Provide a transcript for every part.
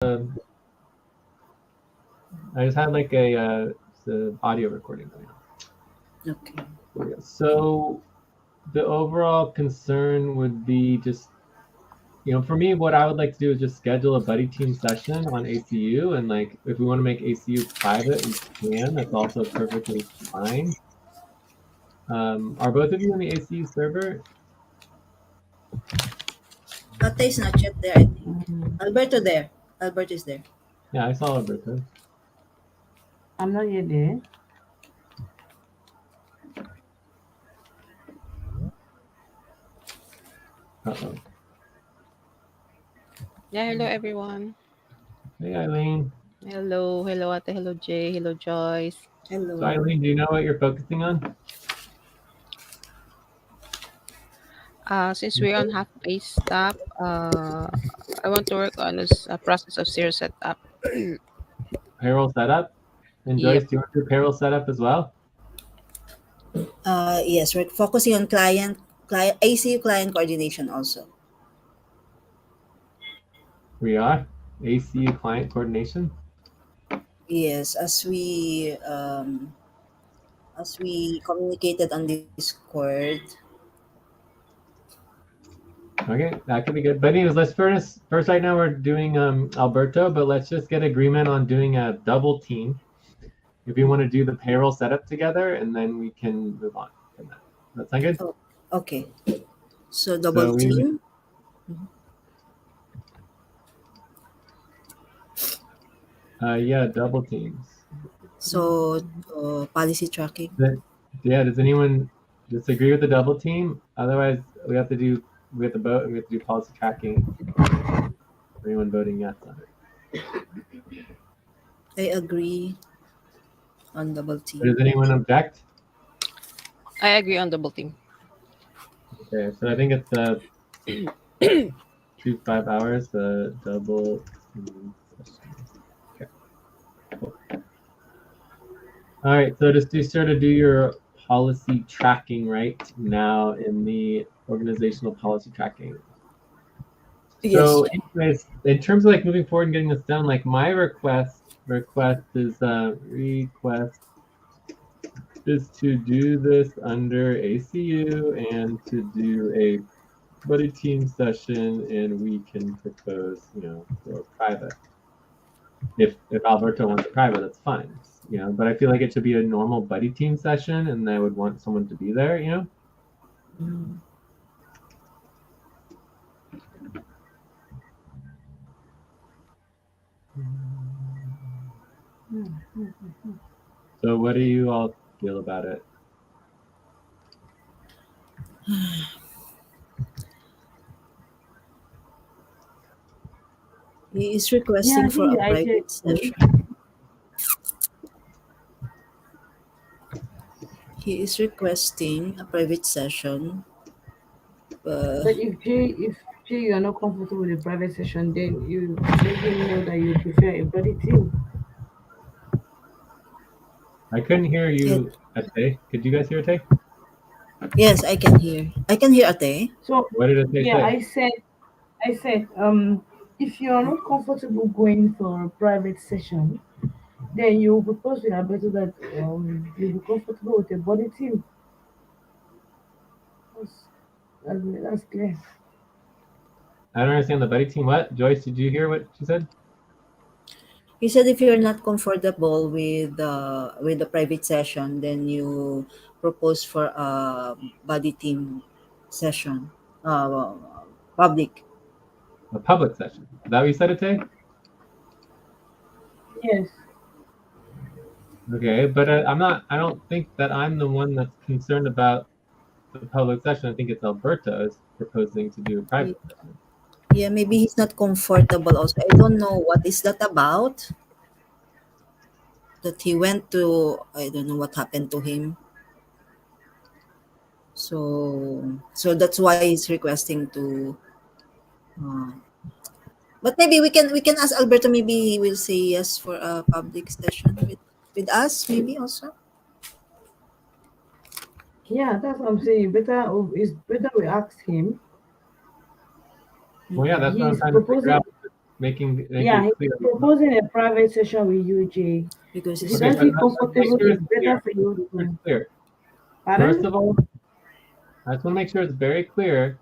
I just had like the audio recording going on. Okay. So the overall concern would be just, for me, what I would like to do is just schedule a buddy team session on ACU, and like if we want to make ACU private, we can. That's also perfectly fine. Are both of you on the ACU server? Ateh is not yet there, I think. Mm, Alberto there. Albert is there. Yeah, I saw Alberto. I'm not yet there. Uh-oh. Yeah, hello everyone. Hey, Eileen. Hello Ate, hello Jay, hello Joyce. Hello. So, Eileen, do you know what you're focusing on? Since we're on half-pay stop, I want to work on this process of zero setup. Payroll setup? And Yep. Joyce, do you want to do payroll setup as well? Yes, we're focusing on client ACU client coordination also. We are. ACU client coordination? Yes, as we communicated on Discord. Okay, that could be good. But anyways, let's first right now we're doing Alberto, but let's just get agreement on doing a double team. If you want to do the payroll setup together, and then we can move on from that. That sound good? Oh, okay. So double So team. yeah, double teams. So policy tracking. Yeah, does anyone disagree with the double team? Otherwise, we have to vote and we have to do policy tracking. Anyone voting yes on it? I agree on double team. Does anyone object? I agree on double team. Okay, so I think it's 5 hours, the double team session. Okay. Cool. All right, so just to do your policy tracking right now in the organizational policy tracking. Yes. So anyways, in terms of like moving forward and getting this done, like my request is to do this under ACU and to do a buddy team session, and we can propose, for private. If Alberto wants a private, that's fine. But I feel like it should be a normal buddy team session, and I would want someone to be there. Mm. So what do you all feel about it? He is requesting I for think a the idea private is good. session. He is requesting a private session. But if Jay you are not comfortable with a private session, then you let him know that you prefer a buddy team. I couldn't hear you, Ateh. Could you guys hear Ateh? Yes, I can hear. I can hear Ateh. So What did Ateh yeah, say? I said, if you are not comfortable going for a private session, then you propose to Alberto that you'll be comfortable with a body team. That's, that's clear. I don't understand the buddy team. What? Joyce, did you hear what she said? He said if you're not comfortable with the private session, then you propose for a body team session, public. A public session. Is that what you said, Ateh? Yes. Okay, but I don't think that I'm the one that's concerned about the public session. I think it's Alberto is proposing to do a private session. Yeah, maybe he's not comfortable also. I don't know what is that about. That he went to, I don't know what happened to him. So that's why he's requesting to. Uh, but maybe we can ask Alberto. Maybe he will say yes for a public session with us. Maybe also. Yeah, that's what I'm saying. It's better we ask him. Well, yeah, that's what I'm He's trying to figure proposing. out. making Yeah, it he's clear. proposing a private session with you, Jay. because If you it's Okay, don't but feel let's make comfortable, sure it's it's clear. better for Let's you make sure it's to. clear. First Pardon? of all, I just want to make sure it's very clear.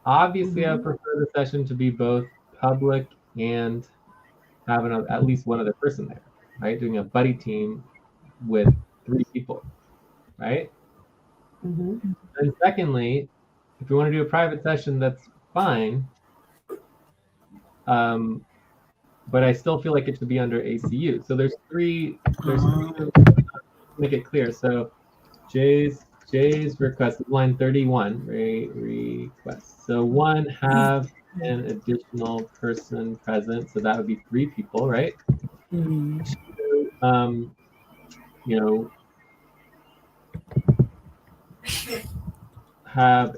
Obviously, I Mm-hmm. prefer the session to be both public and have at least one other person there, right? Doing a buddy team with 3 people, right? Mm-hmm. And secondly, if you want to do a private session, that's fine. Um, but I still feel like it should be under ACU. So there's three. Ah. Make it clear. So Jay's request is line 31. Request. So one, have an additional person present. So that would be 3 people, right? Mm. Um, you know, have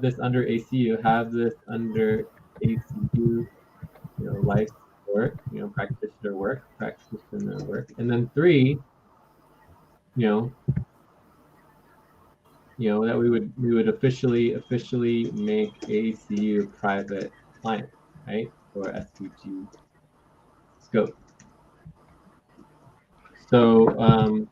this under ACU, have this under ACU, life work, practitioner work, and then 3, you know, that we would officially make ACU private client, right, for SVG scope. So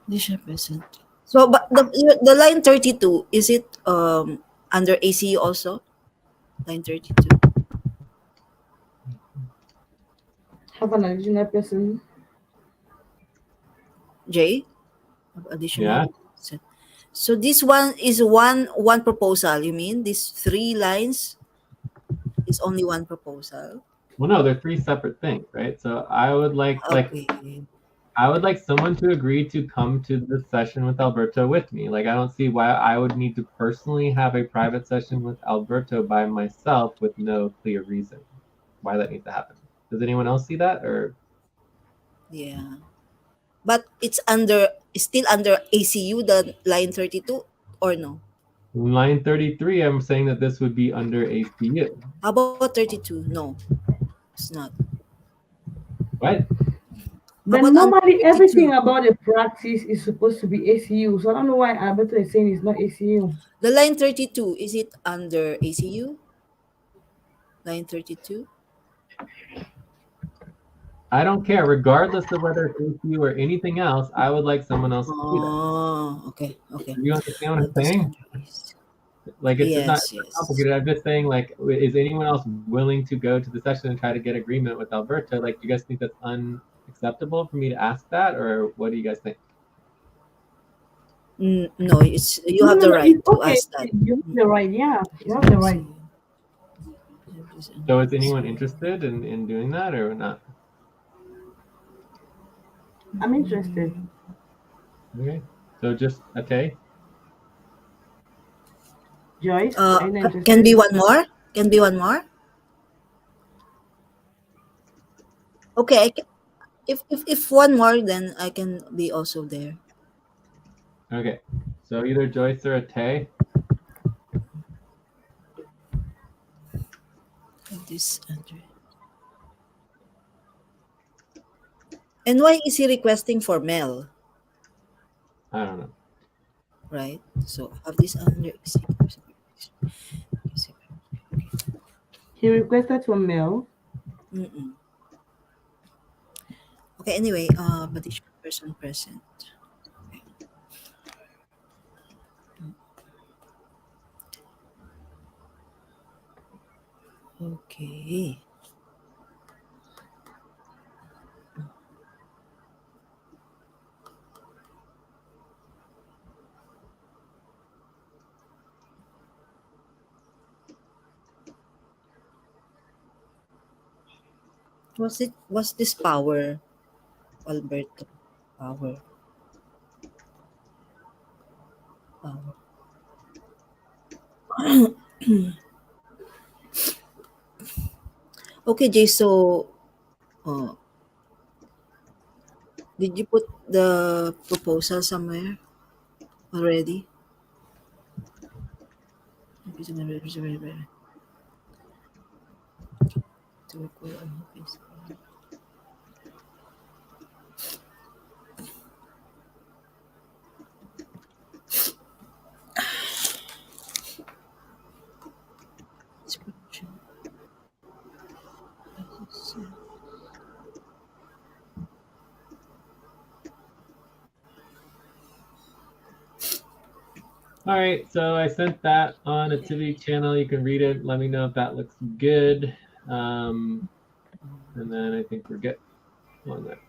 Additional present. So, but the line 32, is it under ACU also? Line 32. Have an additional person. J? Additional yeah, present. So this one is one proposal. You mean these 3 lines is only one proposal? well, no, they're 3 separate things, right? So I would Okay. someone to agree to come to the session with Alberto with me. Like, I don't see why I would need to personally have a private session with Alberto by myself with no clear reason why that needs to happen. Does anyone else see that? Or Yeah. But it's still under ACU, the line 32, or no? in line 33, I'm saying that this would be under ACU. How about 32? No, it's not. What? How But about under normally 32? everything about the practice is supposed to be ACU. So I don't know why Alberto is saying it's not ACU. The line 32, is it under ACU? Line 32? I don't care. Regardless of whether it's ACU or anything else, I would like someone else to see that. Oh, okay, okay. Do you understand what I'm Have this saying? under ACU. Like, it's not Yes, yes. complicated. I'm just saying, like, is anyone else willing to go to the session and try to get agreement with Alberto? Like, do you guys think that's unacceptable for me to ask that, or what do you guys think? No, you No, have no, the no. right It's to okay. ask that. You have the right. Yeah, you have the right. Have this under So is anyone ACU. interested in doing that or not? I'm interested. Okay. So just Ateh? Joyce, are you not Can interested? be one more? Can be one more? Okay, if one more, then I can be also there. Okay. So either Joyce or Ateh. Have this under. And why is he requesting for Mel? I don't know. Right? So have this under ACU. He requested for mail. Mm-mm. Okay, anyway, but each person present. Okay. Was this power, Alberto? Power. Power. Okay, Jay, so uh, did you put the proposal somewhere already? All right, so I sent that on a Activity channel. You can read it. Let me know if that looks good. And then I think we're good on that.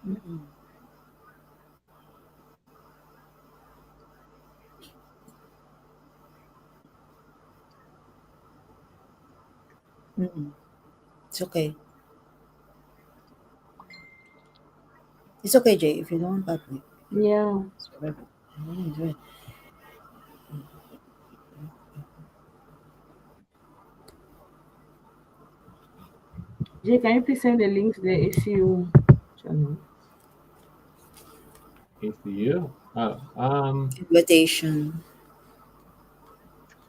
Mm-mm. Mm-mm. It's okay. It's okay, Jay, if you don't want public. Yeah. It's whatever. Do it. Jay, can you please send the link to the ACU channel? ACU. Oh, Invitation.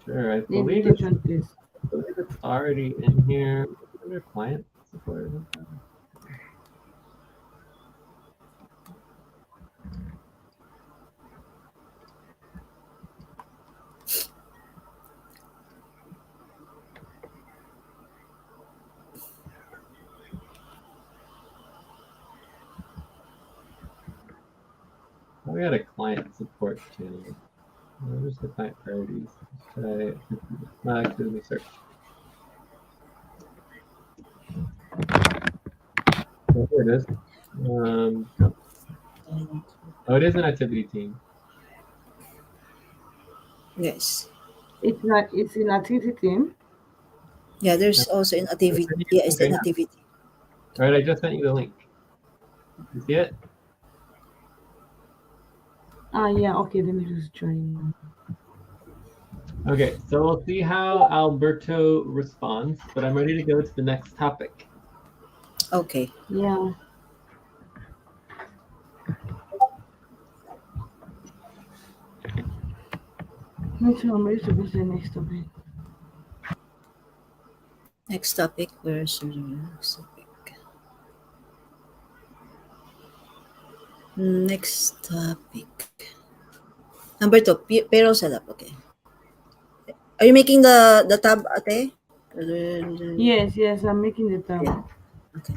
sure. I The believe it's invitation, please. already in here under client support. Oh, we had a client support channel. Where's the client priorities? Let's try. Actually, let me search. Oh, here it is. No. Oh, it is an activity team. Yes. It's not. It's in activity team. Yeah, Yeah. there's also an activity. Okay, Yeah, it's an yeah. activity. All right, I just sent you the link. You see it? Ah, yeah. Okay, let me just join. Okay, so we'll see how Alberto responds, but I'm ready to go to the next topic. Okay. Yeah. Me too. I'm ready to go to the next topic. Next topic. Where's the next topic? Next topic. Number 2, payroll setup. Okay. Are you making the tab, Ate? Yes, yes. I'm making the tab. Yeah. Okay.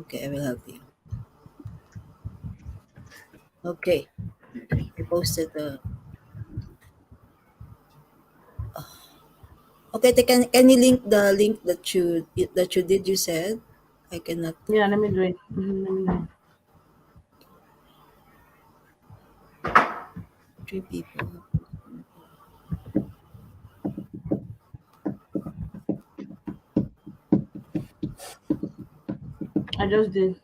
Okay, I will help you. Okay. I posted the. Okay, can you link the link that you did? You said I cannot. Yeah. Let me do it. Let me do it. 3 people. I just did.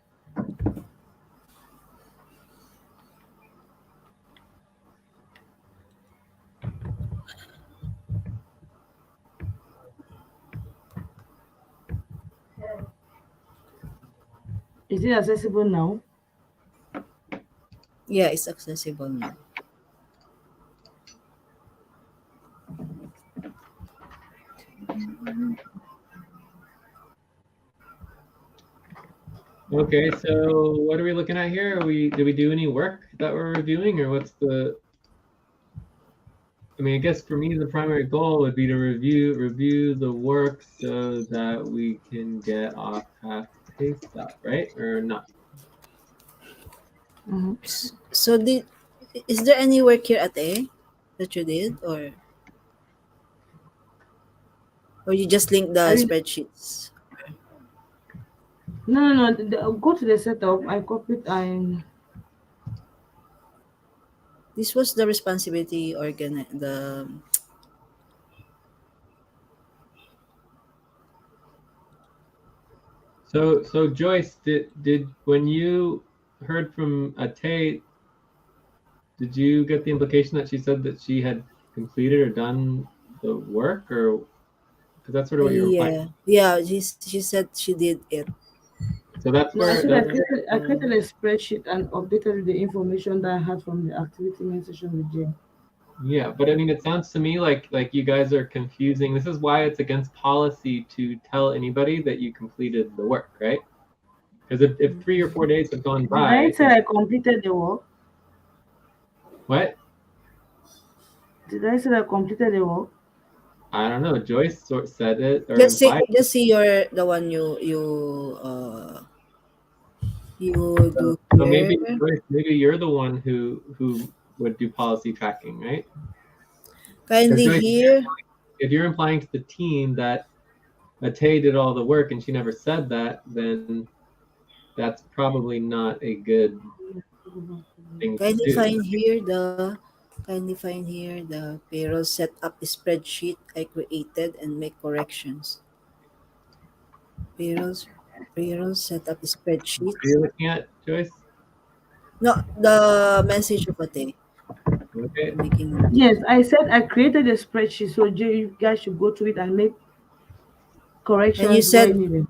Is it accessible now? Yeah, it's accessible now. Okay, so what are we looking at here? Did we do any work that we're reviewing, or what's the? I mean, I guess for me the primary goal would be to review the work so that we can get off half pay stuff, right? Or not? Mm-hmm. So is there any work here, Ate, that you did, or you just link the I mean, spreadsheets? no, no, no. Go to the setup. I copied and This was the responsibility organ. The So Joyce, did when you heard from Ateh, did you get the implication that she said that she had completed or done the work, or because that's sort of what you're implying? yeah. She said she did it. So that's no, I where said that's I created a spreadsheet and updated the information that I had from the activity main session with Jay. yeah. But I mean, it sounds to me like you guys are confusing. This is why it's against policy to tell anybody that you completed the work, right? Because if 3 or 4 days have gone Did I by, say I completed the work? what? Did I say I completed the work? I don't know. Joyce said it or implied. Just see your the one you do So maybe here. Joyce, maybe you're the one who would do policy tracking, right? Because Kindly Joyce, here. if you're implying to the team that Ateh did all the work and she never said that, then that's probably not a good thing to Kindly do. find here the payroll setup spreadsheet I created and make corrections. Payroll payroll setup What are spreadsheets. you looking at, Joyce? No, the message of Ate. Okay. Making Yes, I said I created a spreadsheet, so you guys should go to it and make and you corrections where said needed.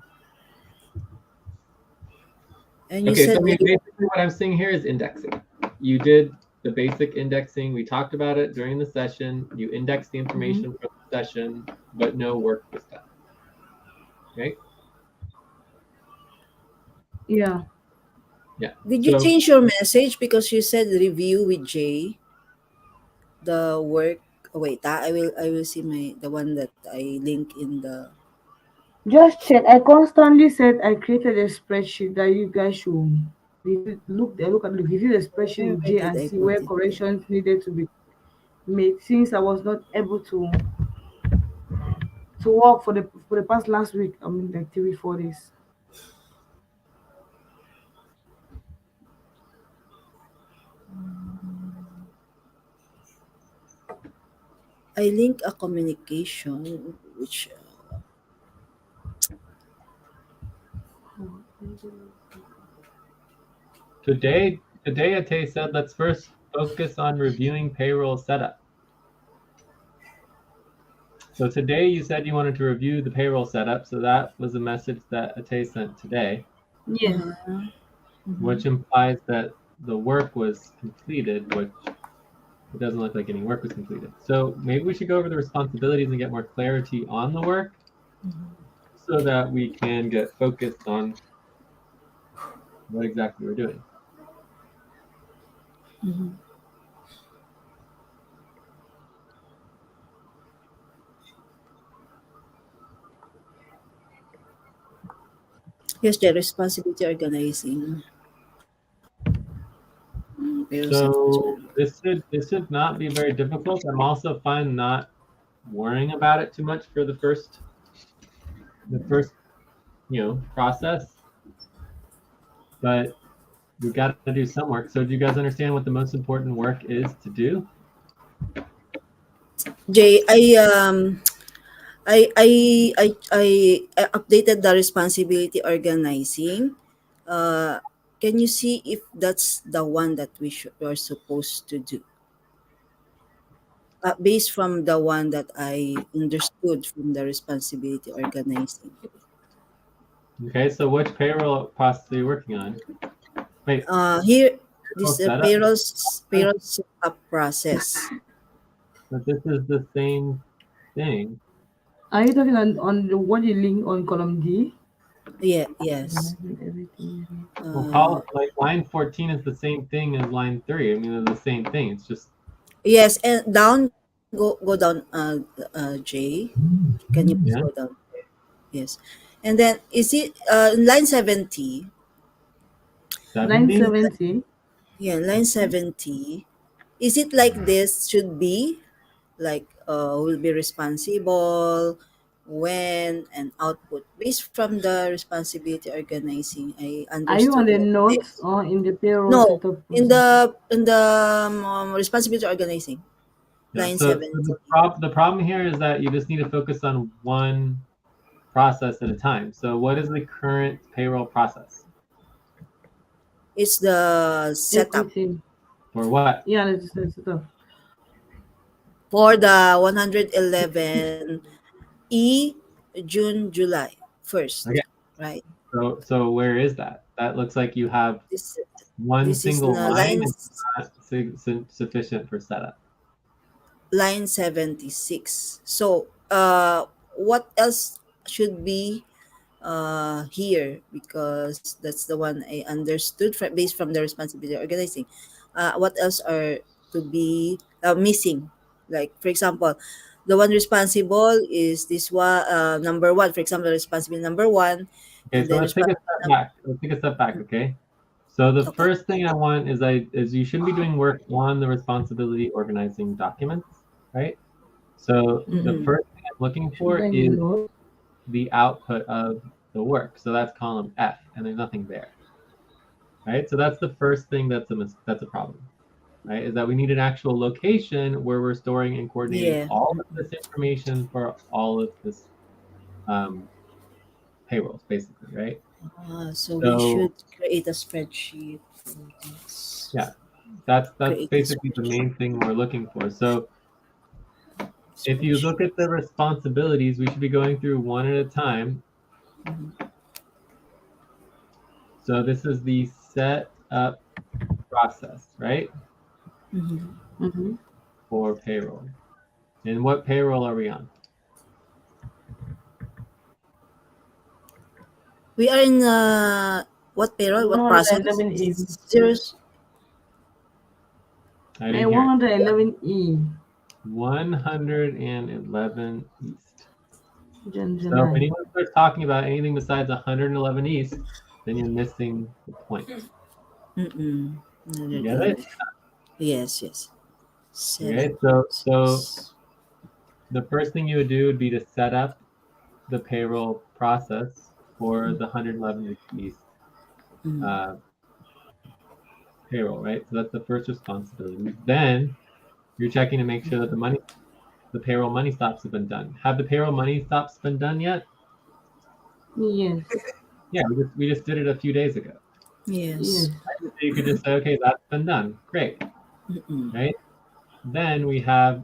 and you Okay, so said I mean, basically what I'm seeing here is indexing. You did the basic indexing. We talked about it during the session. You indexed the Mhm. information from the session, but no work was done. Okay? Yeah. Yeah. did you So change your message because you said review with J the work. Oh, wait, I will see my the one that I link in the. Just check. I constantly said I created a spreadsheet that you guys should look at review the spreadsheet with Where J did and I see put where it? corrections needed to be made since I was not able to work for the past last week. I mean like 3 4 days. I link a communication which today Ateh said let's first focus on reviewing payroll setup. So today you said you wanted to review the payroll setup, so that was a message that Ateh sent today, Yes. Mhm. which implies that the work was completed, which it doesn't look like any work was completed. So maybe we should go over the responsibilities and get more clarity on the work so that we can get focused on what exactly we're doing. Mhm. Yes, the responsibility organizing. Payroll settlements. So this should not be very difficult. I'm also fine not worrying about it too much for the first process, but we got to do some work. So do you guys understand what the most important work is to do? Jay, I updated the responsibility organizing. Uh, can you see if that's the one that we are supposed to do? Based from the one that I understood from the responsibility organizing. Okay, so which payroll process are you working on? Wait, Here, payroll this setup? payroll setup process. But this is the same thing. Are you talking on the what you link on column D? Yeah, yes. Organizing everything. Well, Uh, like line 14 is the same thing as line 3. I mean, they're the same thing. It's just yes, and go down, Jay. Can you please go yeah, down? Yes, and then is it line 70? Line 70. Is that, 70. yeah, line 70? Is it like this? Should be like will be responsible when and output based from the responsibility organizing. I Are you on understood the like notes this. or in the payroll No, setup in process? the responsibility organizing, Yeah. line So 70. the problem here is that you just need to focus on one process at a time. So what is the current payroll process It's the setup Everything. for what? Yeah, that's the setup. for the 111 E June July Okay. 1st, right? So where is that? That looks like you have This one this is single the line and not sufficient for setup. line 76. So what else should be here, because that's the one I understood based from the responsibility organizing. What else are to be missing? Like for example, the one responsible is this one, number one. For example, responsible number one, Okay, and so then let's take a responsible. step back. Let's take a step back, okay? So the Okay. first thing I want is you shouldn't be doing work on the responsibility organizing documents, right? So the Mm-mm. first thing I'm looking for Shouldn't is you know? the output of the work. So that's column F, and there's nothing there, right? So that's the first thing that's a problem, right? Is that we need an actual location where we're storing and coordinating Yeah. all of this information for all of this um, payrolls, basically, right? So we So should create a spreadsheet for this. yeah, that's Create a basically the spreadsheet. main thing we're looking for. So if you look Spreadsheet. at the responsibilities, we should be going through one at a time. Mhm. So this is the set up process, right? Mhm. Mm-hmm. For payroll. And what payroll are we on? We are in what payroll? What process? 111E. Zeros. I didn't And hear it. 111E. 111 East. So if July. anyone starts talking about anything besides 111 East, then you're missing the point. Mm-mm. You get it? Yes, yes. Set Okay, up so process. the first thing you would do would be to set up the payroll process for the 111 East Mm. uh, payroll, right? So that's the first responsibility. Then you're checking to make sure that the payroll money stops have been done. Have the payroll money stops been done yet? Yes. Yeah, we just did it a few days ago. Yes. Yes. So you could just say, okay, that's been done. Great, Mm-mm. right? Then we have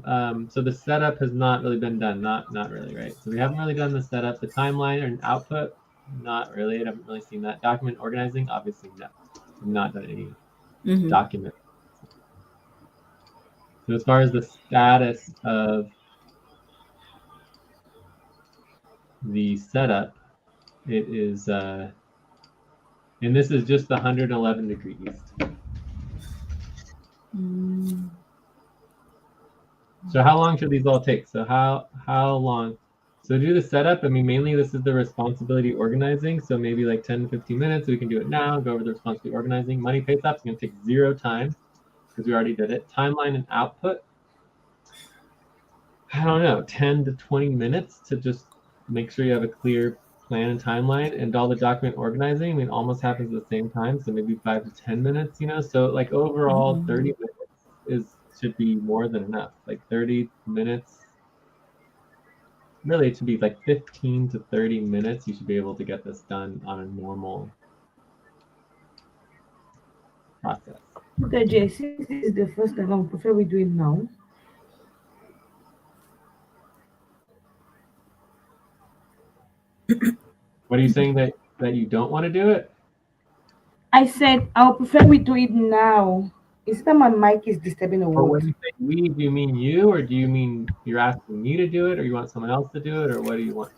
so the setup has not really been done, not really, right? So we haven't really done the setup, the timeline and output, not really. I haven't really seen that. Document organizing, obviously no. We've not done any Mm-hmm. document. So as far as the status of the setup, it is and this is just the 111 degree east. Mm. So how long should these all take? So how long? So to do the setup, I mean, mainly this is the responsibility organizing. So maybe like 10 to 15 minutes. We can do it now, go over the responsibility organizing. Money pay stops is going to take 0 time because we already did it. Timeline and output, I don't know, 10 to 20 minutes to just make sure you have a clear plan and timeline. And all the document organizing, I mean, almost happens at the same time. So maybe 5 to 10 minutes, So like overall, 30 minutes should be more than enough. Like 30 minutes. Really, it should be like 15 to 30 minutes. You should be able to get this done on a normal process. Okay, Jay, since this is the first time, I would prefer we do it now. What are you saying that you don't want to do it? I said I would prefer we do it now. Is it that my mic is disturbing or Or what? when you say we, do you mean you, or do you mean you're asking me to do it, or you want someone else to do it, or what do you want?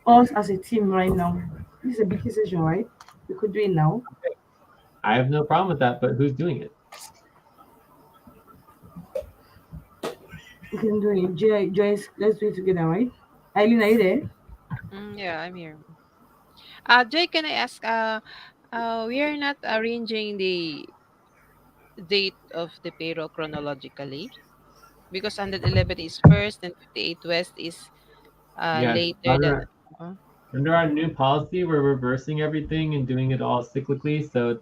Us as a team right now. This is a big session, right? We could do it now. I have no problem with that, but who's doing it? We can do it. Joyce, let's do it together, right? Eileen, are you there? Yeah, I'm here. Joy, can I ask? We are not arranging the date of the payroll chronologically because 111 is first and 58 West is Yes, later than. Uh, under our new policy, we're reversing everything and doing it all cyclically. So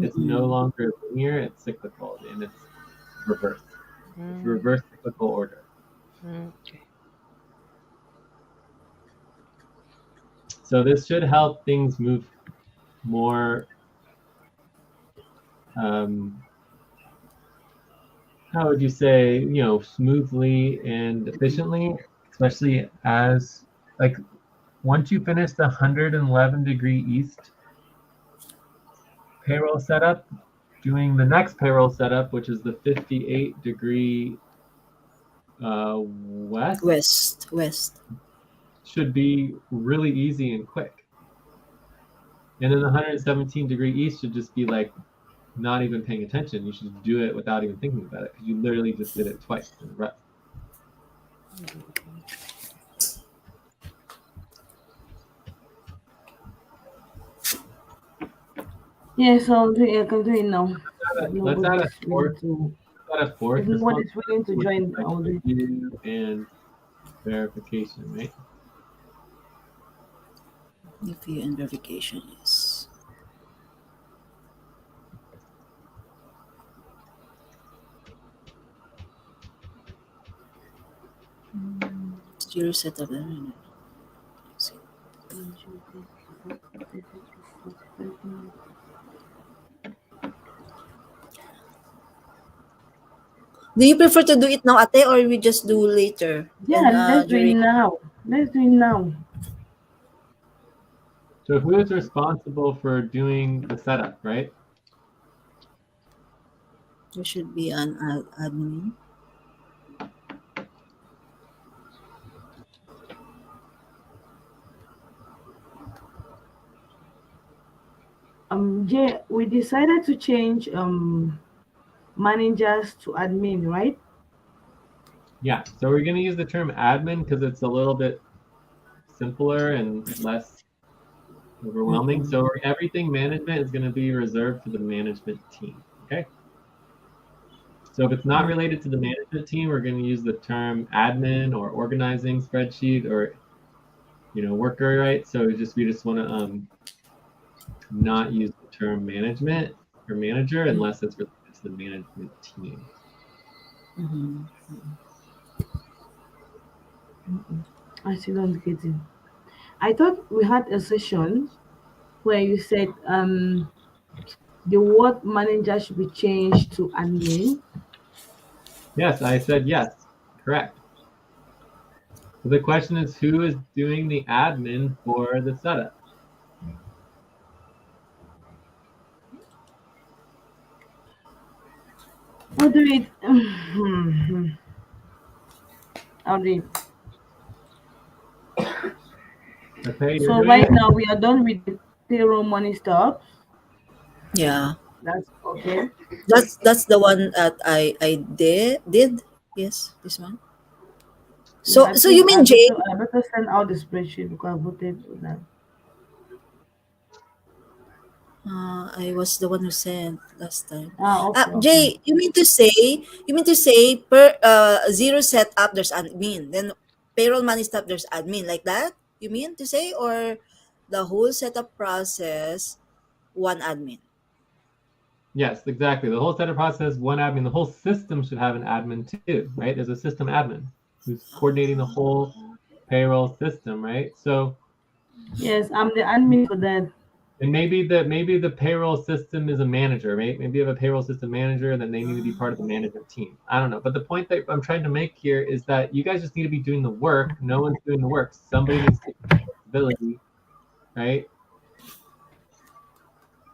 it's no Mm-mm. longer linear; it's cyclical, and it's reverse. It's mm, reverse cyclical order. okay. So this should help things move more um, how would you say, smoothly and efficiently, especially as like once you finish the 111 degree east payroll setup, doing the next payroll setup, which is the 58 degree west, West. should be really easy and quick. And then the 117 degree east should just be like not even paying attention. You should do it without even thinking about it, because you literally just did it twice in a row. Yes, I can do it now. If Let's add a nobody's willing fourth. to, Let's add a fourth if nobody's willing to responsibility, which is join, like I'll do it. review and verification, right? Review and verification, yes. Zero setup. Do you prefer to do it now, Ate, or we just do later? Yeah, And let's do it during now. Let's do it now. So who is responsible for doing the setup, right? there should be an admin. Yeah, we decided to change managers to admin, right? Yeah. So we're going to use the term admin because it's a little bit simpler and less overwhelming. Mm-mm. So everything management is going to be reserved for the management team. Okay. So if it's not related to the management team, we're going to use the term admin or organizing spreadsheet or worker, right? So we just want to not use the term management or manager unless it's related to the management team. Mm-hmm. I still don't get it. I thought we had a session where you said the word manager should be changed to admin. Yes, I said yes. Correct. So the question is, who is doing the admin for the setup? I'll do it. I'll do it. Okay, you're So doing right it? now we are done with the payroll money stuff. Yeah, That's okay. that's the one that I did. Yes, this one. Yeah, So I so think you mean Jay? I better send out the spreadsheet because I voted on that. I was the one who sent last time. Ah, okay, okay. Jay, you mean to say per zero setup there's admin, then payroll money stuff there's admin like that? You mean to say, or the whole setup process one admin? Yes, exactly. The whole setup process, one admin. The whole system should have an admin too, right? There's a system admin who's coordinating the whole payroll system, right? So, Yes, I'm the admin for that. and maybe the payroll system is a manager, right? Maybe you have a payroll system manager, and then they need to be part of the management team. I don't know. But the point that I'm trying to make here is that you guys just need to be doing the work. No one's doing the work. Somebody needs to take responsibility, right?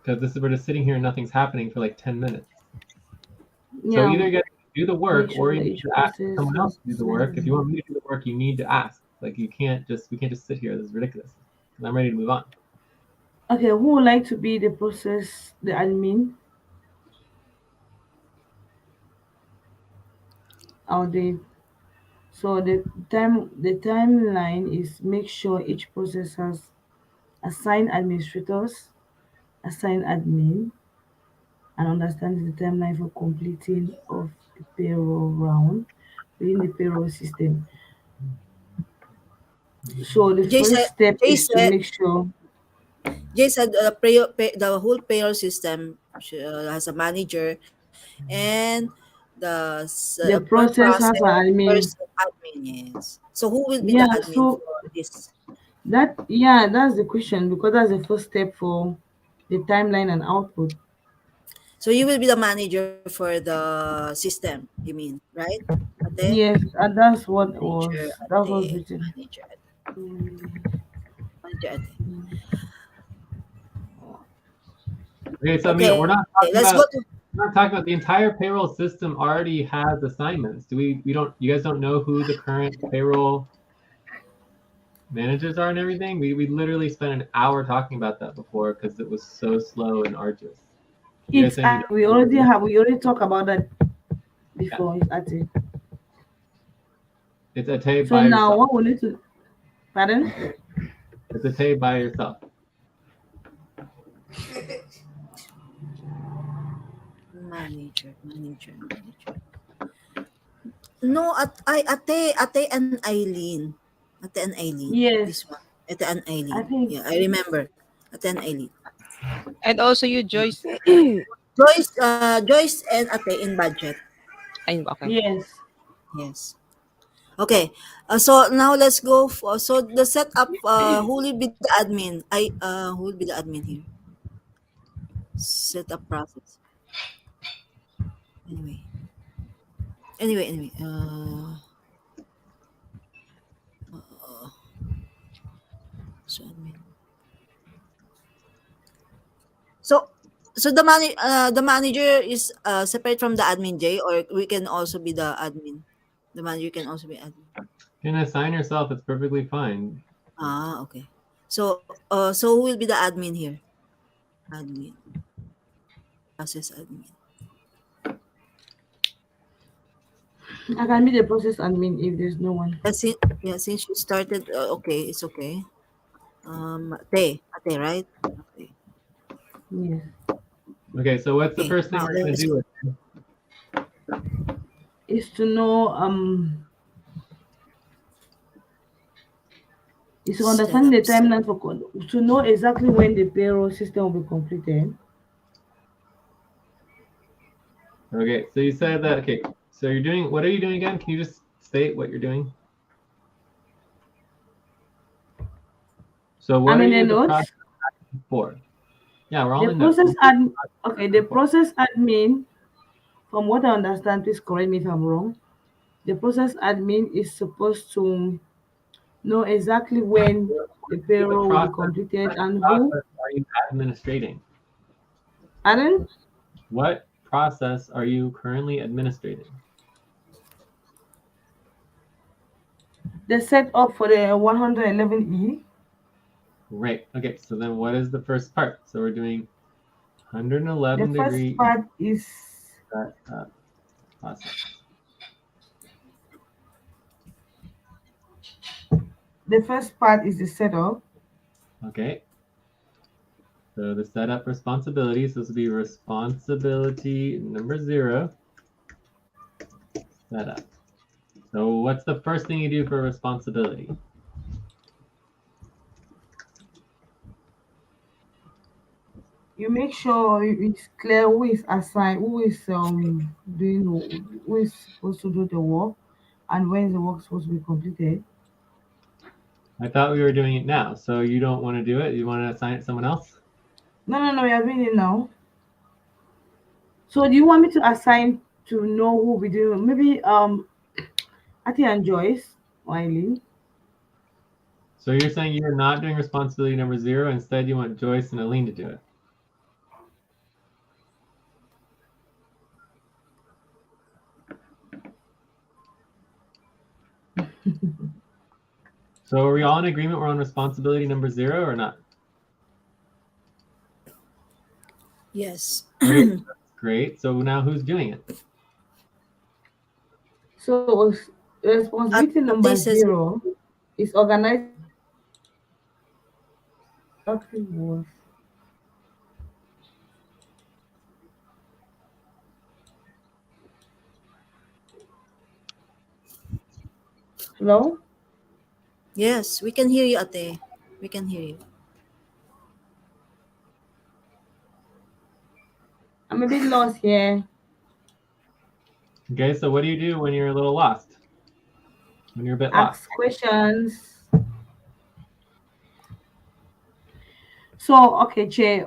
Because we're just sitting here and nothing's happening for like 10 minutes. So Yeah, either you guys do the work make sure or you that need each to ask process someone else has to do the work. If you assigned. want me to do the work, you need to ask. Like we can't just sit here. This is ridiculous. And I'm ready to move on. Okay, who would like to be the process, the admin? Or the so the timeline is make sure each process has assigned administrators, assigned admin, and understanding the timeline for completing of the payroll round within the payroll system. So the Jay first said step Jay is to said make sure Jay said the whole payroll system has a manager, and the per process has an process admin. person admin. Yes. So who will be the Yeah, admin so for this? that's the question because that's the first step for the timeline and output. So you will be the manager for the system, you mean, right? Ate? Yes, and Manager that was Ate. written. Manager Ate. Manager Ate. Okay, so I mean, Okay, let's go to we're not talking about the entire payroll system already has assignments. You guys don't know who the current payroll managers are and everything? We literally spent an hour talking about that before because it was so slow and arduous. You guys It's saying we already talked about that before. It's Ateh. it's Ateh So by now yourself? what we need to, pardon? It's Ateh by yourself. Manager. No, Ate and Eileen. Ate and Eileen. Yes, This one. Ate and I Eileen. think Yeah, I remember. Ate and Eileen. And also you, Joyce. Joyce and Ate in budget. Okay. yes. Yes. Okay. So now let's go for so the setup. Who will be the admin? Who will be the admin here? Setup process. Anyway. Anyway. So admin. So the manager is separate from the admin J, or we can also be the admin. The manager can also be admin. You can assign yourself. It's perfectly fine. Okay. So who will be the admin here? Admin. Process admin. I can be the process admin if there's no one. Since you started, okay, it's okay. Ate, right? Okay. Yes. Okay, so what's the Okay. first thing Now we're gonna let's do? Is to know is to set understand up. the timeline for to know exactly when the payroll system will be completed. Okay, so you said that. Okay, so you're doing. What are you doing again? Can you just state what you're doing? So what I'm are in the you the notes. process for? Yeah, we're all The in notes. process ad okay, the process admin, from what I understand, please correct me if I'm wrong. The process admin is supposed to know exactly when the What payroll will be process, completed what and who. process are you administrating? Pardon? What process are you currently administrating? The setup for the 111E. Great. Okay, so then what is the first part? So we're doing The 111 first degree part is process. the setup. Okay. So the setup responsibilities, this will be responsibility number 0, setup. So what's the first thing you do for responsibility? You make sure it's clear who is assigned, who is doing who is supposed to do the work, and when is the work supposed to be completed. I thought we were doing it now. So you don't want to do it? You want to assign it to someone else? No, we are doing it now. So do you want me to assign to know who will be doing? Maybe Ateh and Joyce or Eileen. So you're saying you're not doing responsibility number 0. Instead, you want Joyce and Aline to do it. So are we all in agreement we're on responsibility number 0 or not? Yes. Okay, that's great. So now who's doing it? So responsibility Ate number says 0 is organized. Exactly was. Hello? yes. We can hear you, Ate. We can hear you. I'm a bit lost here. Okay, so what do you do when you're a little lost? When you're a bit lost? Ask questions. So, okay, Che,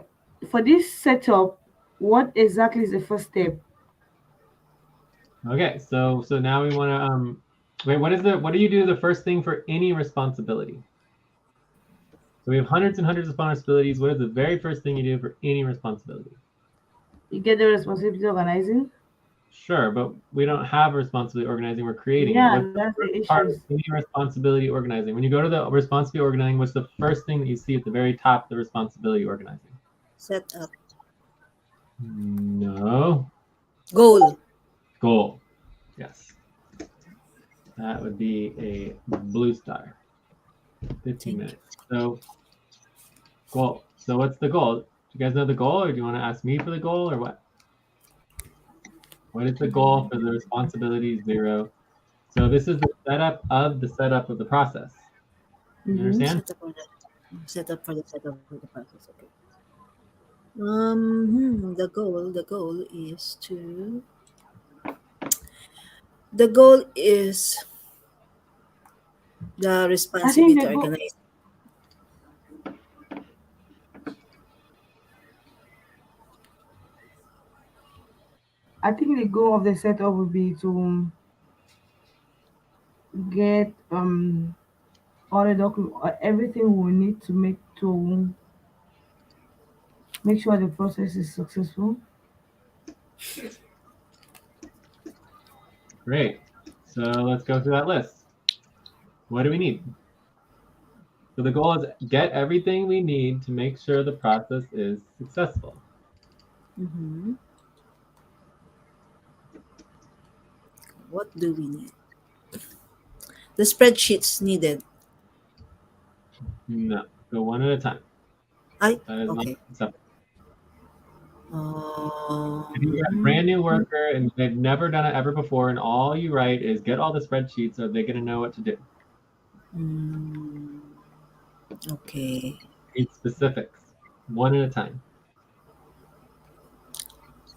for this setup, what exactly is the first step? Okay, so now we want to wait. What do you do the first thing for any responsibility? So we have hundreds and hundreds of responsibilities. What is the very first thing you do for any responsibility? You get the responsibility organizing? Sure, but we don't have a responsibility organizing. We're creating it. Yeah, What's the that's the first part of issues. any responsibility organizing? When you go to the responsibility organizing, what's the first thing that you see at the very top of the responsibility organizing? Set up. No. Goal. Goal. Yes. That would be a blue star. 15 Thank minutes. So, goal. So, what's the goal? Do you guys know the goal, or do you want to ask me for the goal, or what? What is the goal for the responsibility 0? So, this is the setup of the process. You Mm-hmm. understand? Setup for the setup of the process. Okay. The goal is to. The goal is the I think responsibility they to go. organize. I think the goal of the setup would be to get all the everything we need to make sure the process is successful. Great. So, let's go through that list. What do we need? So, the goal is get everything we need to make sure the process is successful. Mm-hmm. What do we need? The spreadsheets needed. No. Go one at a time. I That is not okay. acceptable. If you got a Um, brand new worker and they've never done it ever before, and all you write is get all the spreadsheets, are they going to know what to do? mm, okay. Need specifics, one at a time.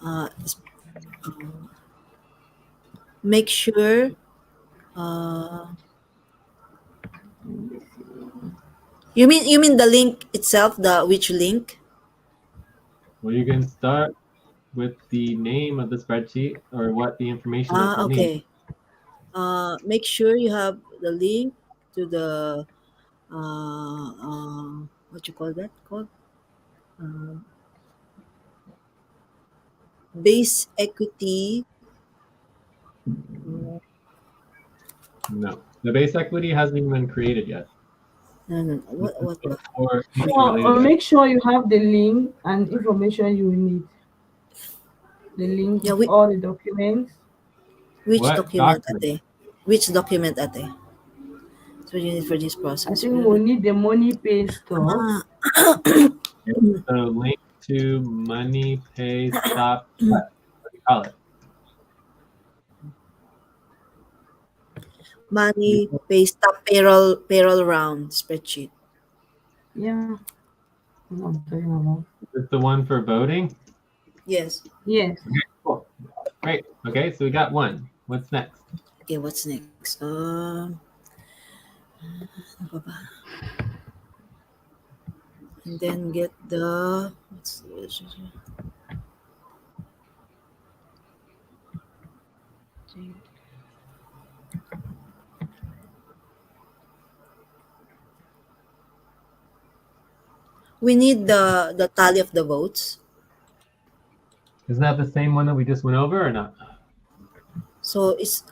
Uh, s- Make sure. Uh, you mean the link itself? The which link? Well, you can start with the name of the spreadsheet or what the information that they'll need. Okay. Make sure you have the link to the what you call that called uh, base equity. No, the base equity hasn't even been created yet. No. This is What before Or related. make sure you have the link and information you will need. The link Yeah, with all the documents. which What document, document? Ate? Which document, Ate? So you need for this I process. think we'll need the money pay stub. Ah, So link to money pay stop. What do you call it? money, pay stub, payroll round spreadsheet. Yeah, that's what I'm talking about. Is this the one for voting? Yes. Yes. Okay, cool. Great. Okay, so we got one. What's next? Okay, what's next? Ano pa ba? And then get the we need the tally of the votes. Isn't that the same one that we just went over or not? So it's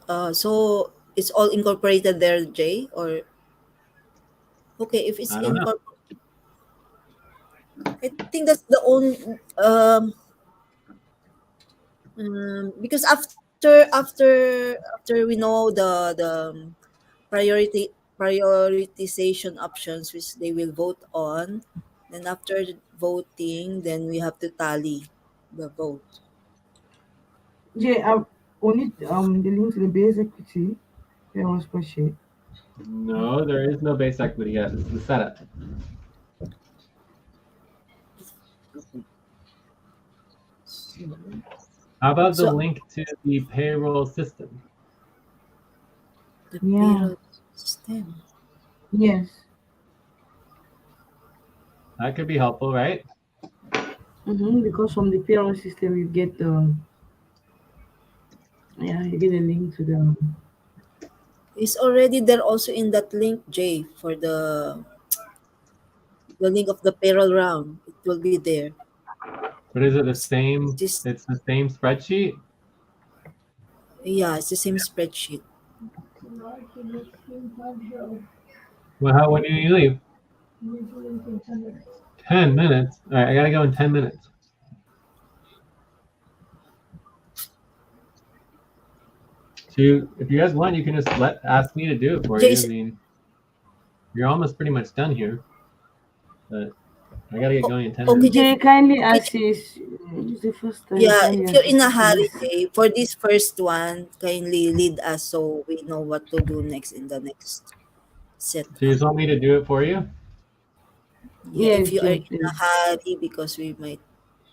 all incorporated there, Jay, or okay, if it's I don't know. I think that's the only because after we know the prioritization options which they will vote on, then after voting, then we have to tally the vote. Jay, we need the link to the base equity payroll spreadsheet. No, there is no base equity yet. This is the setup. How about the So link to the payroll system? the Yeah. payroll system. Yes. That could be helpful, right? Because from the payroll system you get the you get a link to the It's already there also in that link, Jay, for the link of the payroll round. It will be there. But is it the It's, same? this It's the same spreadsheet? yeah, it's the same spreadsheet. Well, when do you leave? 10 minutes. All right, I gotta go in 10 minutes. if you guys want, you can just ask me to do it for you. I mean, you're almost pretty much done here, but I gotta get going in 10 minutes. Jay, kindly assist. It's the first time. Yeah, Kindly if you're in a assist, hurry, please. Jay, for this first one, kindly lead us so we know what to do next in the next So you setup. just want me to do it for you? Yeah, if Yes, you are Jay, in please. a hurry, because we might.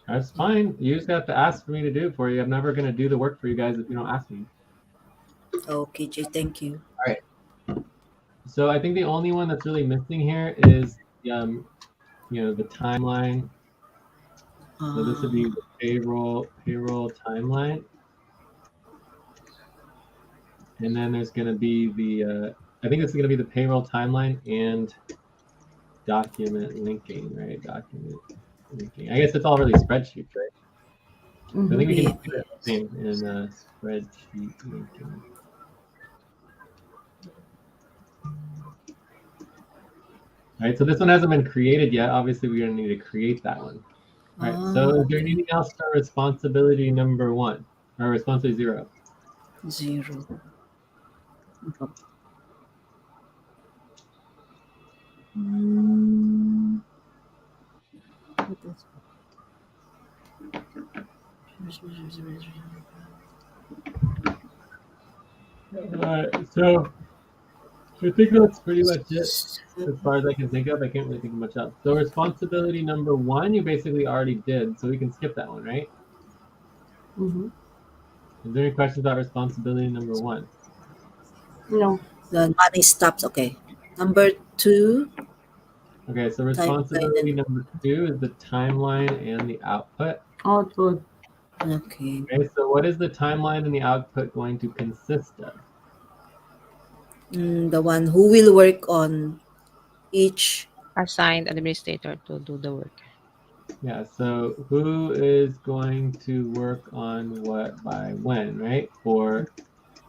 That's fine. You just have to ask for me to do it for you. I'm never gonna do the work for you guys if you don't ask me. Okay, Jay, thank you. All right. So I think the only one that's really missing here is the timeline. So this would be the payroll timeline, and then there's going to be I think it's going to be the payroll timeline and document linking, right? Document linking. I guess it's all really spreadsheets, right? So I think we can Yeah. do that same in spreadsheet linking. All right, so this one hasn't been created yet. Obviously, we're going to need to create that one. All right, so is there anything else for responsibility number 1 or responsibility 0? 0. What else? So I think that's pretty much it. As far as I can think of, I can't really think of much else. So responsibility number 1, you basically already did, so we can skip that one, right? Mm-hmm. Is there any questions about responsibility number 1? No. The money stops. Okay. Number 2, Okay, so timeline responsibility and number 2 is the timeline and the output. Output. okay. Okay, so what is the timeline and the output going to consist of? The one who will work on each. Assigned administrator to do the work. Yeah, so who is going to work on what by when, right? For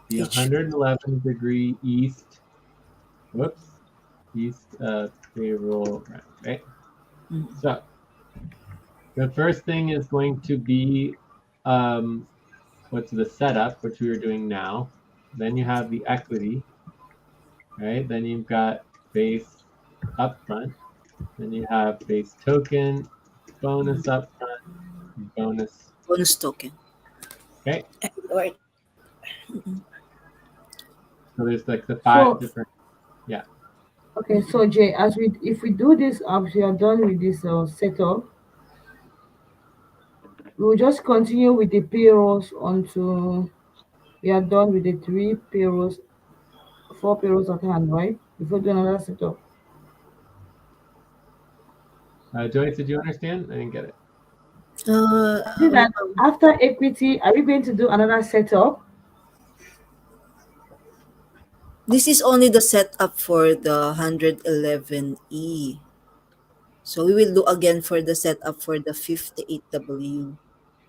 the Each. 111 degree east payroll run, right? Mhm. So the first thing is going to be what's the setup, which we are doing now. Then you have the equity, right? Then you've got base upfront. Then you have base token, bonus upfront, bonus. Bonus token. Okay, Right. so there's like the 5 So, different. Yeah. okay, so Jay, if we do this, as we are done with this setup, we will just continue with the payrolls until we are done with the 4 payrolls at hand, right? Before do another setup. Joyce, did you understand? I didn't get it. Is it that after equity, are we going to do another setup? This is only the setup for the 111E. So we will do again for the setup for the 58W.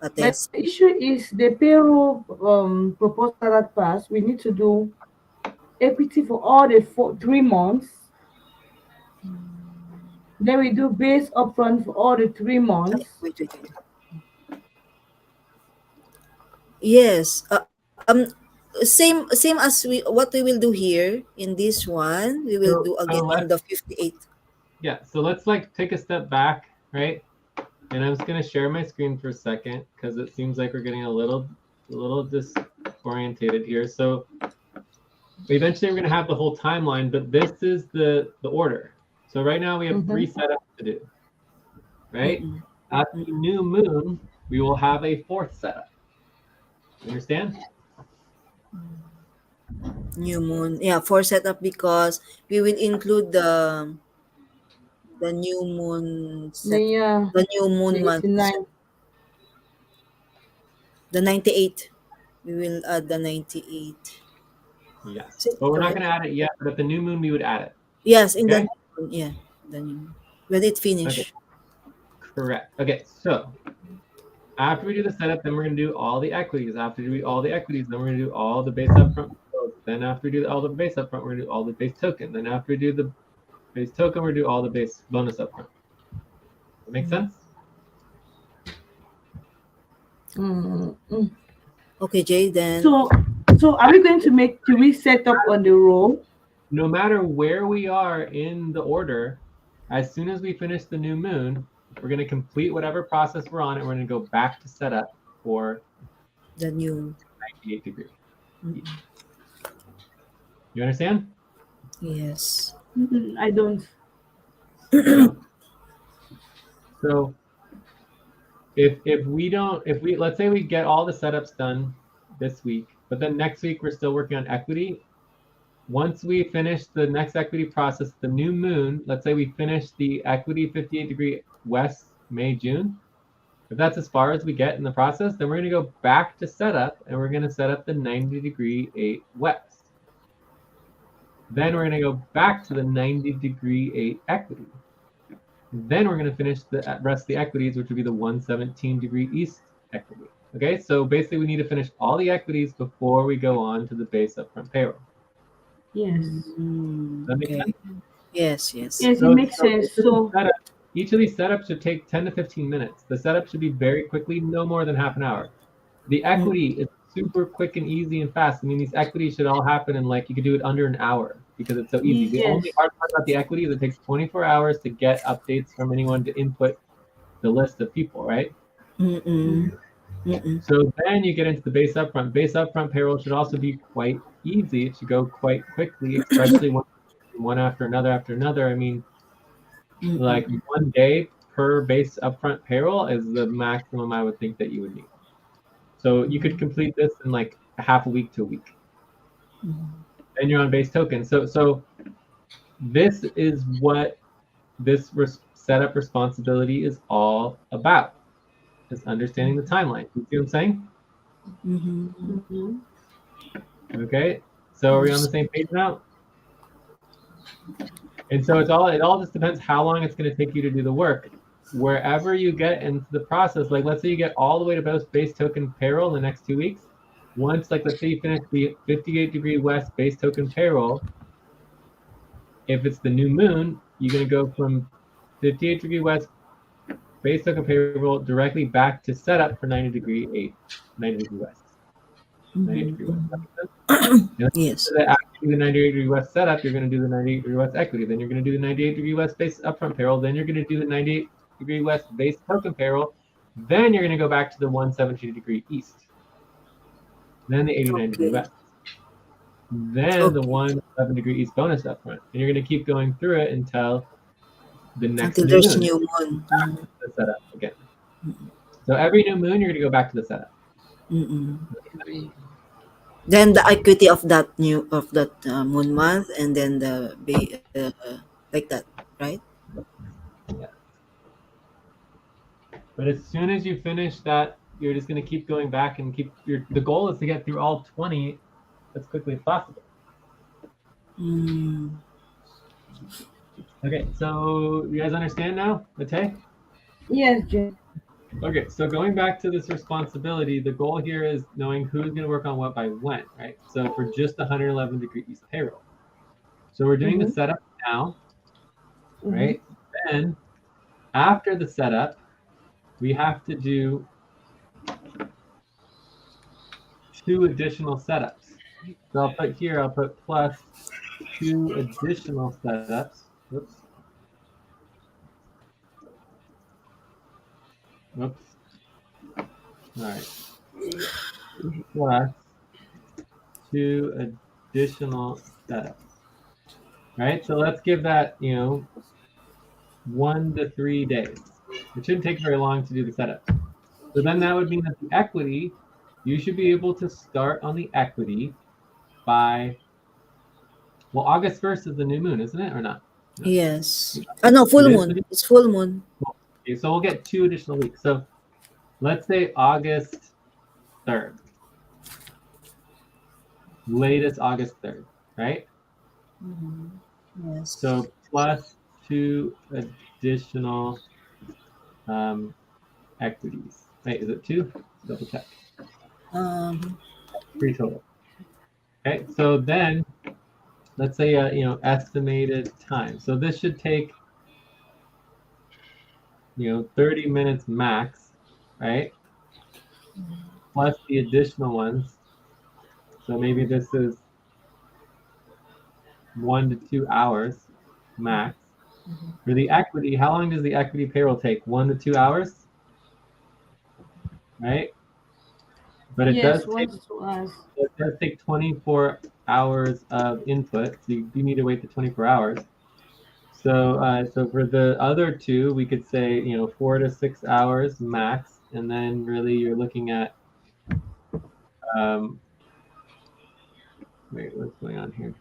But Attest. the issue is the payroll proposal that passed. We need to do equity for all the 3 months. Then we do base upfront for all the 3 months. Wait. Yes. Same as what we will do here in this one. We will do again in the 58. Yeah, so let's like take a step back, right? And I'm just gonna share my screen for a second because it seems like we're getting a little disorientated here. So eventually we're gonna have the whole timeline, but this is the order. So right now we have 3 setups to do, right? At the new moon, we will have a 4th setup. Understand? New moon. Yeah, for setup because we will include the new moon set. Yeah, The new moon the month. 89. The 98. We will add the 98. Yes. Is it But we're not correct? gonna add it yet, but at the new moon we would add it. Yes, in the Okay? new moon. Yeah, the new moon. When it finish. Okay. Correct. Okay, so after we do the setup, then we're going to do all the equities. After we do all the equities, then we're going to do all the base upfront. Then after we do all the base upfront, we're going to do all the base token. Then after we do the base token, we're going to do all the base bonus upfront. That make sense? Mm-hmm. Okay, Jay, then. So So are we going to make, do we set up on the roll? No matter where we are in the order, as soon as we finish the new moon, we're going to complete whatever process we're on, and we're going to go back to setup for The new. 98 degree. Mm-mm. You understand? Yes. I don't. You don't? So if we let's say we get all the setups done this week, but then next week we're still working on equity. Once we finish the next equity process, the new moon, let's say we finish the equity 58 degree west May, June. If that's as far as we get in the process, then we're going to go back to setup, and we're going to set up the 90 degree 8 west. Then we're going to go back to the 90 degree 8 equity. Then we're going to finish the rest of the equities, which would be the 117 degree east equity. Okay, so basically we need to finish all the equities before we go on to the base upfront payroll. Yes. Does that make Okay. sense? Yes, yes. Yes, it So, makes sense. So each of these setups should take 10 to 15 minutes. The setup should be very quickly, no more than half an hour. The equity is super quick and easy and fast. I mean, these equities should all happen in, like, you could do it under an hour because it's so easy. The yes. only hard part about the equity is it takes 24 hours to get updates from anyone to input the list of people, right? Mm-mm. Mm-mm. So then you get into the base upfront. Base upfront payroll should also be quite easy. It should go quite quickly, especially one after another. I mean, like Mm-mm. 1 day per base upfront payroll is the maximum I would think that you would need. So you could complete this in like a half a week to a week. Then you're on base token. So this is what this setup responsibility is all about. Is understanding the timeline. You see what I'm saying? Mm-hmm. Mhm. Okay. So are we on the same page now? And so it all just depends how long it's going to take you to do the work. Wherever you get into the process, like let's say you get all the way to base token payroll in the next 2 weeks. Once, like let's say you finish the 58 degree west base token payroll, if it's the new moon, you're going to go from 58 degree west base token payroll directly back to setup for 90 degree 90 degree west. 90 degree west. That makes sense? Yes. After you do the 98 degree west setup, you're going to do the 98 degree west equity. Then you're going to do the 98 degree west base upfront payroll. Then you're going to do the 98 degree west base token payroll. Then you're going to go back to the 170 degree east. Then the 89 degree Okay. west. Then the 111 degree east bonus upfront. And you're going to keep going through it until the next Until new there's moon. new moon. The setup again. So every new moon, you're going to go back to the setup. Mm-mm. Then the equity of that moon month, and then the like that, right? Yeah. But as soon as you finish that, you're just going to keep going back and the goal is to get through all 20 as quickly as possible. Mm. Okay, so you guys understand now, Ateh? Yes, Jen. Okay, so going back to this responsibility, the goal here is knowing who's going to work on what by when, right? So for just the 111 degree east payroll. So we're doing the setup now, right? Then after the setup, we have to do 2 additional setups. So I'll put plus 2 additional setups. Whoops. All right. Plus 2 additional setups. Right? So let's give that, 1 to 3 days. It shouldn't take very long to do the setup. So then that would mean that the equity, you should be able to start on the equity by, well, August 1st is the new moon, isn't it, or not? No. Yes. No, full It is moon. It's full moon. Okay, so we'll get 2 additional weeks. So let's say August 3rd. Latest August 3rd, right? Yes. So plus 2 additional equities. Wait, is it 2? Double check. 3 total. Okay, so then let's say estimated time. So this should take 30 minutes max, right? Plus the additional ones So maybe this is 1 to 2 hours max. For the equity, how long does the equity payroll take? 1 to 2 hours, right? But it Yes, does 1 to 2 hours. 24 hours of input, so you do need to wait the 24 hours. So for the other two, we could say 4 to 6 hours max, and then really you're looking at wait, what's going on here?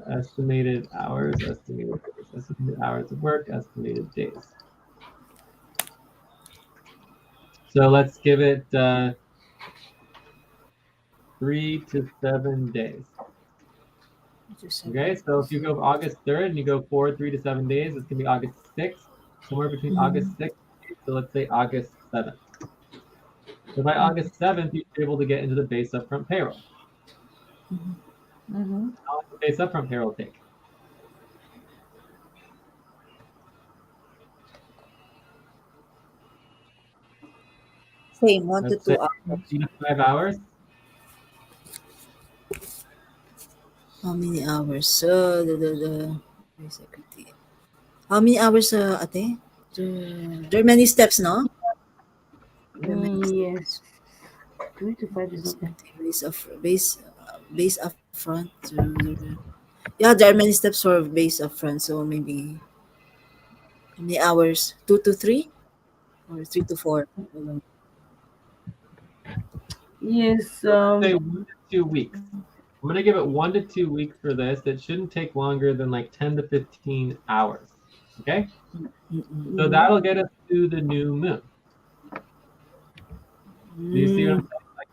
Estimated hours, estimated days, estimated hours of work, estimated days. So let's give it 3 to 7 days. Okay, so if you go August 3rd and you go forward 3 to 7 days, it's gonna be August 6th, somewhere between August 6th. So let's say August 7th. So by August 7th, you're able to get into the base upfront payroll. Mm-hmm. How long does the base upfront payroll take? Same, 1 to Let's say 2 hours. 3 to 5 hours. How many hours? The base equity. How many hours, Ate? There are many steps, no? There are many Yes, steps. 3 to 5 is okay. Base upfront. Yeah, there are many steps for base upfront. So maybe how many hours? 2 to 3 or 3 to 4. Yes, So let's say 1 to 2 weeks. I'm gonna give it 1 to 2 weeks for this. It shouldn't take longer than like 10 to 15 hours. Okay? So mm-hmm. that'll get us to the new moon. Do you see what I'm saying?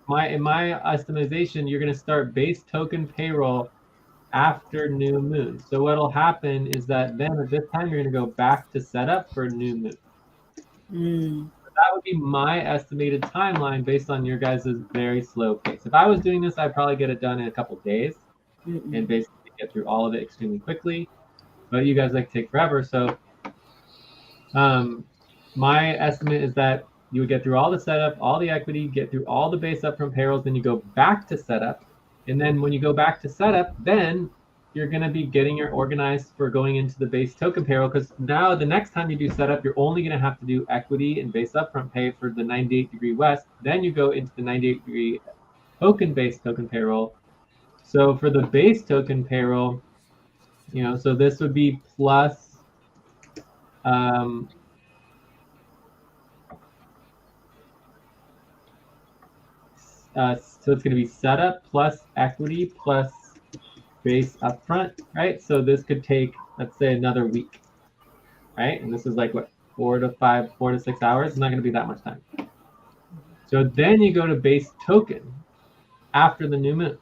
Like in my estimation, you're gonna start base token payroll after new moon. So what'll happen is that then at this time you're gonna go back to setup for new moon. Mm. That would be my estimated timeline based on your guys' very slow pace. If I was doing this, I'd probably get it done in a couple days and basically get through all of it extremely quickly. But you guys like to take forever, so my estimate is that you would get through all the setup, all the equity, get through all the base upfront payrolls, then you go back to setup. And then when you go back to setup, then you're going to be getting your organized for going into the base token payroll, because now the next time you do setup, you're only going to have to do equity and base upfront pay for the 98 degree west. Then you go into the 98 degree token based token payroll. So for the base token payroll, so this would be plus so it's going to be setup plus equity plus base upfront, right? So this could take, let's say, another week, right? And this is like what, 4 to 6 hours? It's not going to be that much time. So then you go to base token after the new moon,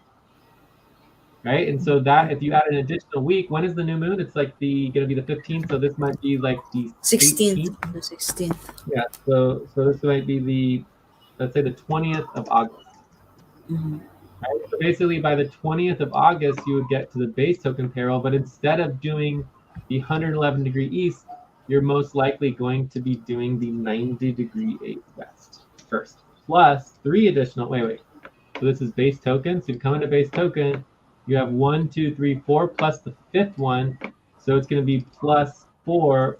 right? And so that if you add an additional week, when is the new moon? It's like going to be the 15th. So this might be like the 16th. 18th. The 16th. Yeah. So this might be let's say the 20th of August. Right? So basically, by the 20th of August, you would get to the base token payroll, but instead of doing the 111 degree east, you're most likely going to be doing the 90 degree 8 west first, plus 3 additional. Wait. So this is base token. So you come into base token, you have 1, 2, 3, 4 plus the 5th one. So it's going to be plus 4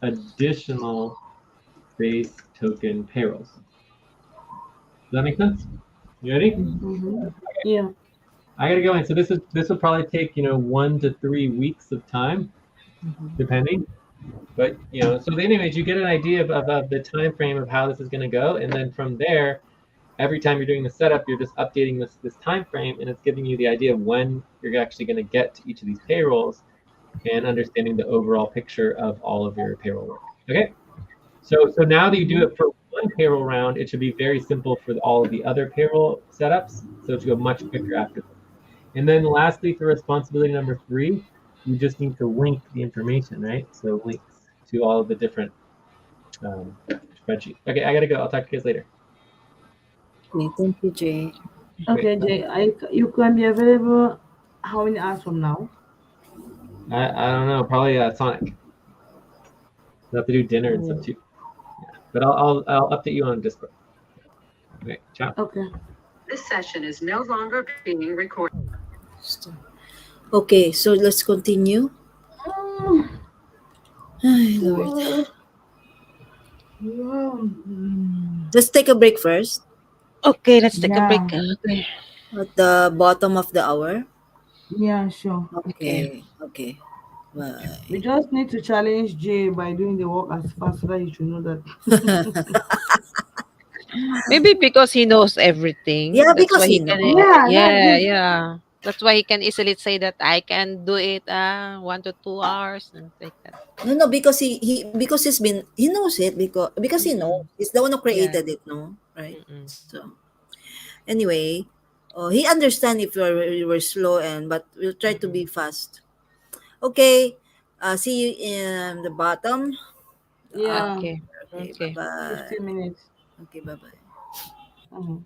additional base token payrolls. Does that make sense? You ready? Mm-hmm. Yeah. I gotta go in. So this will probably take 1 to 3 weeks of time, depending. But so anyways, you get an idea of the time frame of how this is gonna go, and then from there, every time you're doing the setup, you're just updating this time frame, and it's giving you the idea of when you're actually gonna get to each of these payrolls, and understanding the overall picture of all of your payroll work. Okay. So now that you do it for one payroll round, it should be very simple for all of the other payroll setups. So it should go much quicker after. And then lastly, for responsibility number 3, you just need to link the information, right? So links to all of the different spreadsheets. Okay, I gotta go. I'll talk to you guys later. Okay, thank you, Jay. Okay, Jay, you can be available how many hours from now? I don't know. Probably Sonic. We'll have to do dinner and stuff too. Yeah. But I'll update you on Discord. Okay, ciao. Okay. This session is no longer being recorded. Stop. Okay, so let's continue. Mm, Ay, Lord. mm, mm. Let's take a break first Okay, let's take a break. Yeah. Okay. at the bottom of the hour. Yeah, sure. Okay. Okay, okay. We Bye. just need to challenge Jay by doing the work as fast so that you should know that. Maybe because he knows everything. Yeah, That's because why he he can. knows. Yeah, that's Yeah, it. yeah. That's why he can easily say that I can do it 1 to 2 hours and like that. No, no, because because he knows it because he knows Mm-mm. he's the one who Yeah. created it, no, right? Mm-mm. So anyway, he understand if you were slow but we'll try to Mm-mm. be fast. Okay, see you in the bottom. Yeah, Okay. Okay, bye Okay. bye. 15 minutes. Okay, bye bye. Mhm.